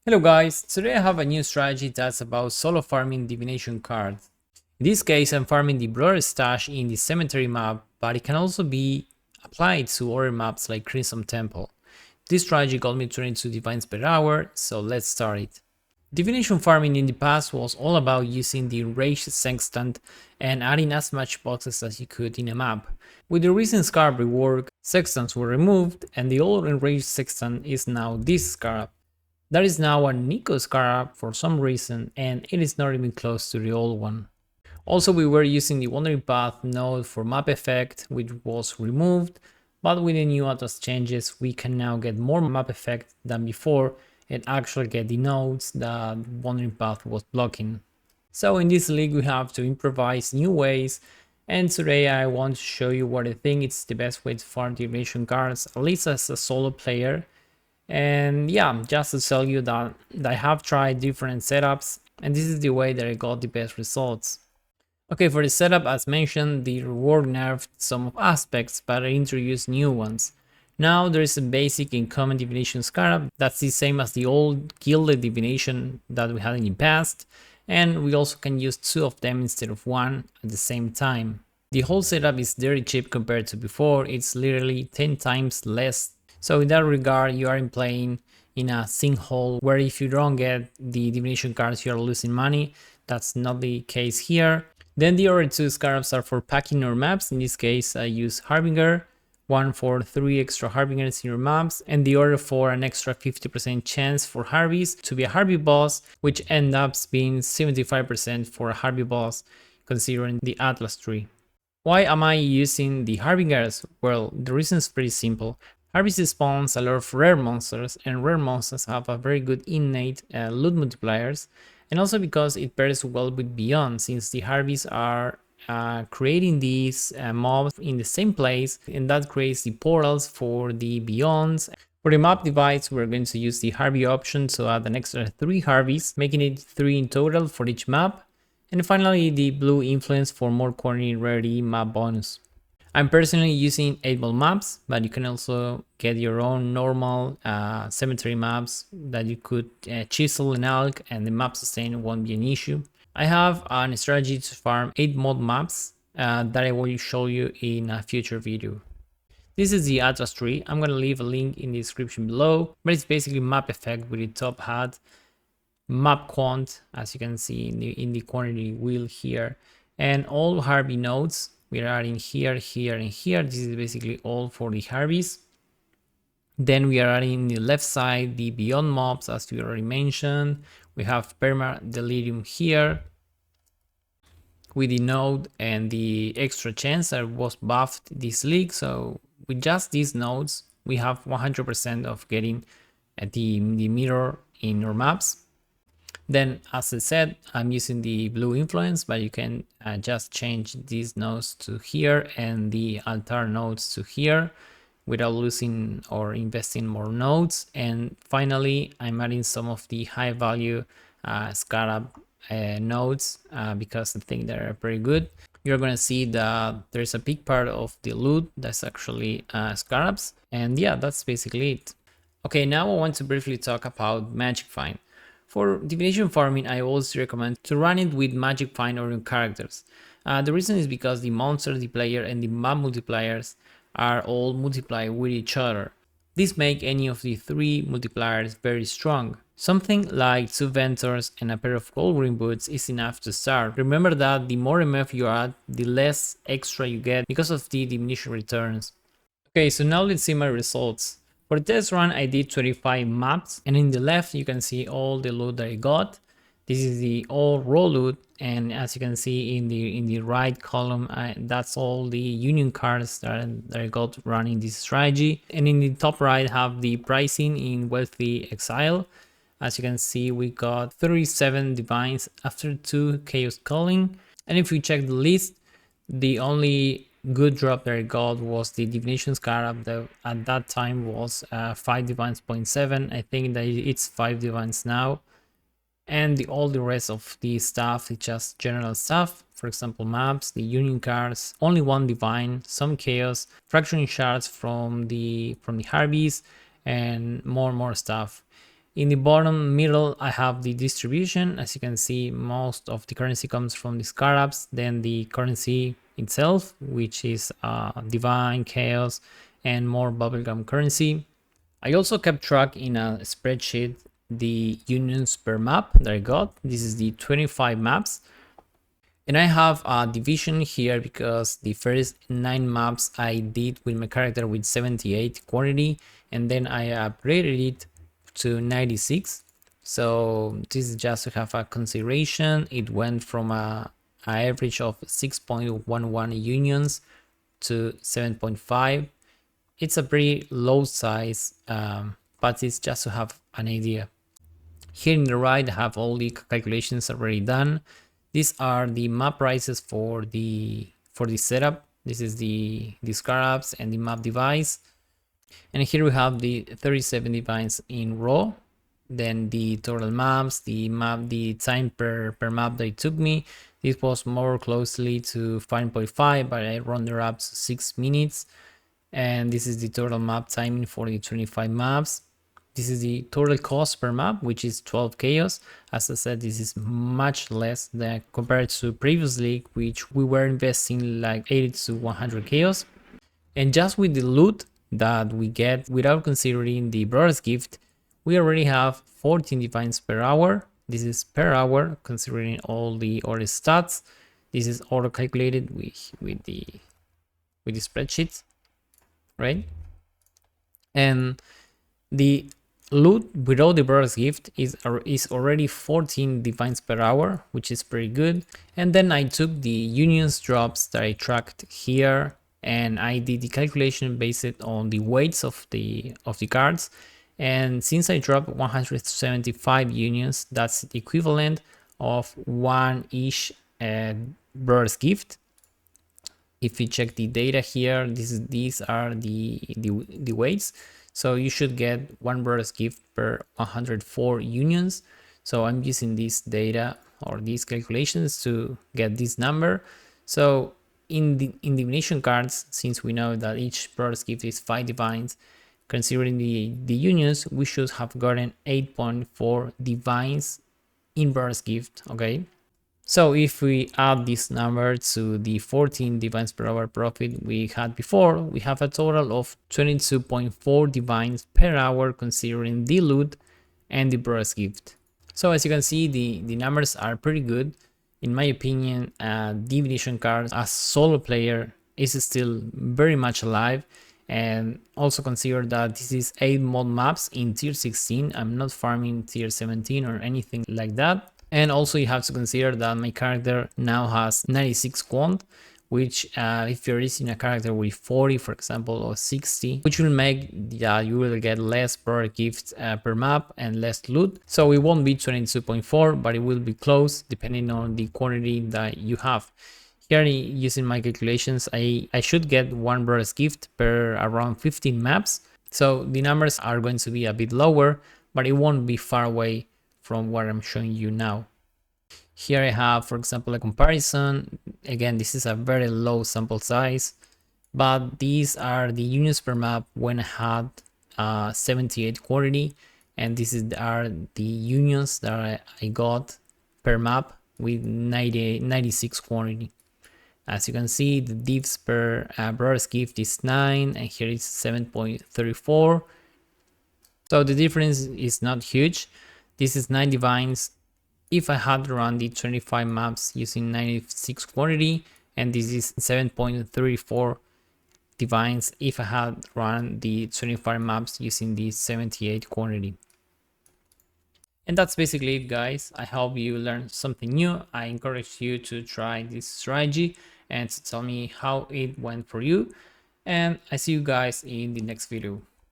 Hello guys, today I have a new strategy that's about solo farming divination cards. In this case I'm farming the Blur stash in the cemetery map, but it can also be applied to other maps like Crimson Temple. This strategy got me 22 divines per hour, so let's start it. Divination farming in the past was all about using the enraged sextant and adding as much boxes as you could in a map. With the recent scarab rework, sextants were removed and the old enraged sextant is now this scarab. There is now a Nico scarab for some reason, and it is not even close to the old one. Also, we were using the Wandering Path node for map effect, which was removed, but with the new Atlas changes, we can now get more map effect than before and actually get the nodes that Wandering Path was blocking. So in this league, we have to improvise new ways, and today I want to show you what I think is the best way to farm divination cards, at least as a solo player. And yeah, just to tell you that I have tried different setups and this is the way that I got the best results. Okay, for the setup, as mentioned, the reward nerfed some of aspects, but I introduced new ones. Now there is a basic uncommon divination scarab that's the same as the old gilded divination that we had in the past, and we also can use two of them instead of one at the same time. The whole setup is very cheap compared to before, it's literally 10 times less. So in that regard, you are playing in a sinkhole where if you don't get the divination cards, you are losing money. That's not the case here. Then the other two scarabs are for packing your maps. In this case, I use Harbinger, one for 3 extra Harbingers in your maps, and the other for an extra 50% chance for Harbies to be a Harbie boss, which ends up being 75% for a Harbie boss, considering the Atlas tree. Why am I using the Harbingers? Well, the reason is pretty simple. Harvest spawns a lot of rare monsters, and rare monsters have a very good innate loot multipliers, and also because it pairs well with Beyond, since the Harvests are creating these mobs in the same place, and that creates the portals for the Beyonds. For the map device, we're going to use the Harvey option to add an extra 3 Harveys, making it 3 in total for each map, and finally the blue influence for more quantity rarity map bonus. I'm personally using 8-ball maps, but you can also get your own normal cemetery maps that you could chisel and alch, and the map sustain won't be an issue. I have a strategy to farm 8 mod maps that I will show you in a future video. This is the Atlas tree. I'm going to leave a link in the description below, but it's basically map effect with the top hat, map quant, as you can see in the quantity wheel here, and all Harvey nodes. We are adding here, here, and here. This is basically all for the Harveys. Then we are adding in the left side the Beyond mobs, as we already mentioned. We have Perma Delirium here with the node and the extra chance that was buffed this league. So with just these nodes, we have 100% of getting the mirror in your maps. Then, as I said, I'm using the blue influence, but you can just change these nodes to here and the altar nodes to here without losing or investing more nodes. And finally, I'm adding some of the high value scarab nodes because I think they're pretty good. You're going to see that there's a big part of the loot that's actually scarabs. And yeah, that's basically it. Okay, now I want to briefly talk about Magic Find. For divination farming, I always recommend to run it with Magic Find or characters. The reason is because the monster, the player, and the map multipliers are all multiplied with each other. This makes any of the 3 multipliers very strong. Something like 2 Ventors and a pair of gold green boots is enough to start. Remember that the more MF you add, the less extra you get because of the diminishing returns. Okay, so now let's see my results. For the test run, I did 25 maps, and in the left, you can see all the loot that I got. This is the all raw loot, and as you can see in the right column, that's all the union cards that I got running this strategy. And in the top right, have the pricing in Wealthy Exile. As you can see, we got 37 divines after 2 chaos culling. And if we check the list, the only good drop that I got was the Divination Scarab that at that time was 5 divines 0.7. I think that it's 5 divines now, and all the rest of the stuff is just general stuff. For example, maps, the union cards, only 1 divine, some chaos, fracturing shards from the Harveys, and more stuff. In the bottom middle, I have the distribution. As you can see, most of the currency comes from the scarabs, then the currency itself, which is divine, chaos, and more bubblegum currency. I also kept track in a spreadsheet the unions per map that I got. This is the 25 maps. And I have a division here because the first 9 maps I did with my character with 78 quantity, and then I upgraded it to 96. So this is just to have a consideration. It went from a average of 6.11 unions to 7.5. It's a pretty low size, but it's just to have an idea. Here in the right, I have all the calculations already done. These are the map prices for the setup. This is the scarabs and the map device. And here we have the 37 divines in raw. Then the total maps, the time per map that it took me. This was more closely to 5.5, but I rounded up to 6 minutes. And this is the total map timing for the 25 maps. This is the total cost per map, which is 12 chaos. As I said, this is much less than compared to previously, which we were investing like 80 to 100 chaos. And just with the loot that we get without considering the brother's gift, we already have 14 divines per hour. This is per hour, considering all the other stats. This is auto calculated with the spreadsheet, right? And the loot without the brother's gift is already 14 divines per hour, which is pretty good. And then I took the unions drops that I tracked here, and I did the calculation based on the weights of the cards. And since I dropped 175 unions, that's the equivalent of one each brother's gift. If you check the data here, these are the weights. So you should get one brother's gift per 104 unions. So I'm using this data or these calculations to get this number. So in divination cards, since we know that each brother's gift is 5 divines, considering the unions, we should have gotten 8.4 divines in brother's gift, okay? So if we add this number to the 14 divines per hour profit we had before, we have a total of 22.4 divines per hour considering the loot and the brother's gift. So as you can see, the numbers are pretty good. In my opinion, divination cards as solo player is still very much alive. And also consider that this is 8 mod maps in tier 16. I'm not farming tier 17 or anything like that. And also you have to consider that my character now has 96 quant, which if you're using a character with 40, for example, or 60, which will make that you will get less brother gifts per map and less loot. So it won't be 22.4, but it will be close depending on the quantity that you have. Here, using my calculations, I should get one brother's gift per around 15 maps. So the numbers are going to be a bit lower, but it won't be far away from what I'm showing you now. Here I have, for example, a comparison. Again, this is a very low sample size, but these are the unions per map when I had 78 quantity, and are the unions that I got per map with 96 quantity. As you can see, the divs per brother's gift is 9, and here is 7.34. So the difference is not huge. This is 9 divines if I had run the 25 maps using 96 quantity, and this is 7.34 divines if I had run the 25 maps using the 78 quantity. And that's basically it, guys. I hope you learned something new. I encourage you to try this strategy and to tell me how it went for you. And I see you guys in the next video.